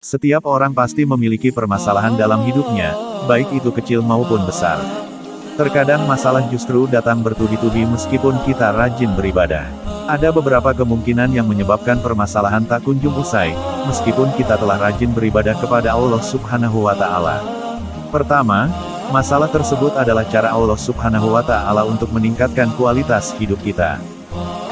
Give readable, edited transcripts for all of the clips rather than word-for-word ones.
Setiap orang pasti memiliki permasalahan dalam hidupnya, baik itu kecil maupun besar. Terkadang masalah justru datang bertubi-tubi meskipun kita rajin beribadah. Ada beberapa kemungkinan yang menyebabkan permasalahan tak kunjung usai, meskipun kita telah rajin beribadah kepada Allah Subhanahu wa Ta'ala. Pertama, masalah tersebut adalah cara Allah Subhanahu wa Ta'ala untuk meningkatkan kualitas hidup kita.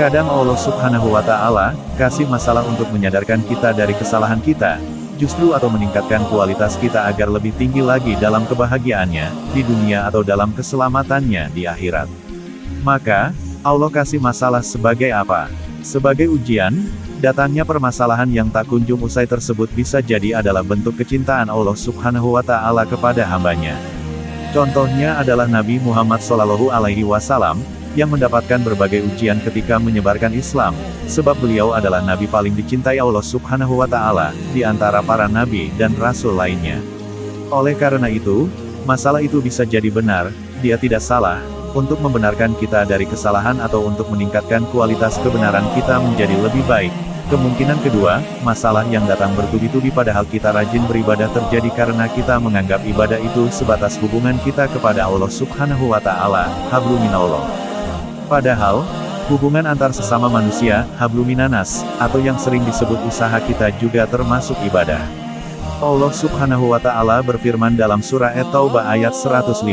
Kadang Allah Subhanahu wa Ta'ala kasih masalah untuk menyadarkan kita dari kesalahan kita, justru atau meningkatkan kualitas kita agar lebih tinggi lagi dalam kebahagiaannya, di dunia atau dalam keselamatannya di akhirat. Maka, Allah kasih masalah sebagai apa? Sebagai ujian, datangnya permasalahan yang tak kunjung usai tersebut bisa jadi adalah bentuk kecintaan Allah Subhanahu wa Ta'ala kepada hambanya. Contohnya adalah Nabi Muhammad SAW, yang mendapatkan berbagai ujian ketika menyebarkan Islam, sebab beliau adalah Nabi paling dicintai Allah Subhanahu wa Ta'ala, di antara para Nabi dan Rasul lainnya. Oleh karena itu, masalah itu bisa jadi benar, dia tidak salah, untuk membenarkan kita dari kesalahan atau untuk meningkatkan kualitas kebenaran kita menjadi lebih baik. Kemungkinan kedua, masalah yang datang bertubi-tubi padahal kita rajin beribadah terjadi karena kita menganggap ibadah itu sebatas hubungan kita kepada Allah Subhanahu wa Ta'ala, hablum minallah. Padahal, hubungan antar sesama manusia, hablum minanas, atau yang sering disebut usaha kita juga termasuk ibadah. Allah Subhanahu wa Ta'ala berfirman dalam surah At-Taubah ayat 105,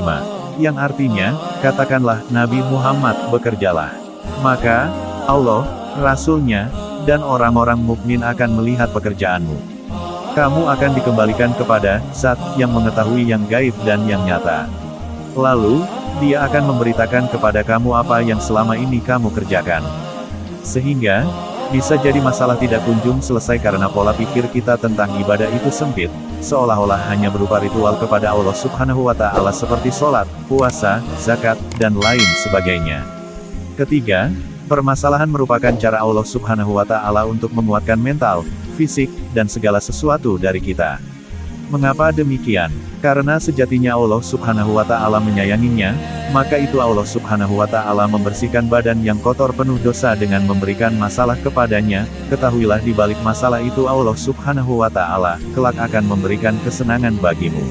yang artinya, katakanlah, Nabi Muhammad, bekerjalah. Maka, Allah, Rasul-Nya, dan orang-orang mukmin akan melihat pekerjaanmu. Kamu akan dikembalikan kepada Zat yang mengetahui yang gaib dan yang nyata. Lalu, Dia akan memberitakan kepada kamu apa yang selama ini kamu kerjakan. Sehingga, bisa jadi masalah tidak kunjung selesai karena pola pikir kita tentang ibadah itu sempit, seolah-olah hanya berupa ritual kepada Allah Subhanahu wa Ta'ala seperti sholat, puasa, zakat, dan lain sebagainya. Ketiga, permasalahan merupakan cara Allah Subhanahu wa Ta'ala untuk menguatkan mental, fisik, dan segala sesuatu dari kita. Mengapa demikian? Karena sejatinya Allah Subhanahu wa Ta'ala menyayanginya, maka itu Allah Subhanahu wa Ta'ala membersihkan badan yang kotor penuh dosa dengan memberikan masalah kepadanya. Ketahuilah di balik masalah itu Allah Subhanahu wa Ta'ala kelak akan memberikan kesenangan bagimu.